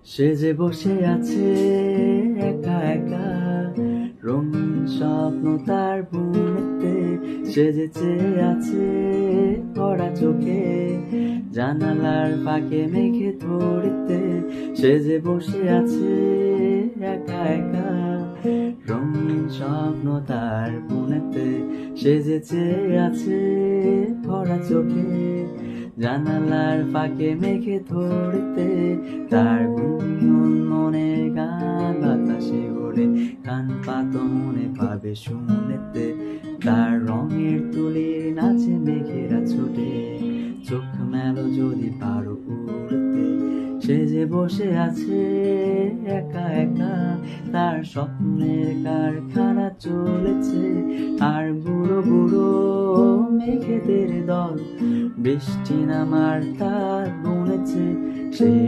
সে যে বসে আছে একা একা, রঙিন স্বপ্ন তার বুনেতে। সে যে চেয়ে আছে ভরা চোখে, জানালার ফাঁকে মেঘে ধরিতে। সে যে বসে আছে একা একা, রঙিন স্বপ্ন তার বুনেতে। সে যে চেয়ে আছে ভরা চোখে, জানালার ফাঁকে মেঘে ধরিতে। তার গুনগুন মনের গান বাতাসে ওড়ে, কান পাত মনে পাবে শুনেতে। তার রঙের তুলির নাচে মেঘেরা ছোটে, চোখ মেলো যদি পারো উড়তে। সে যে বসে আছে একা একা, তার স্বপ্নের কারখানা চলেছে। আর বুড়ো বুড়ো মেঘেদের দল বৃষ্টি নামার তার বুনেছে। সেই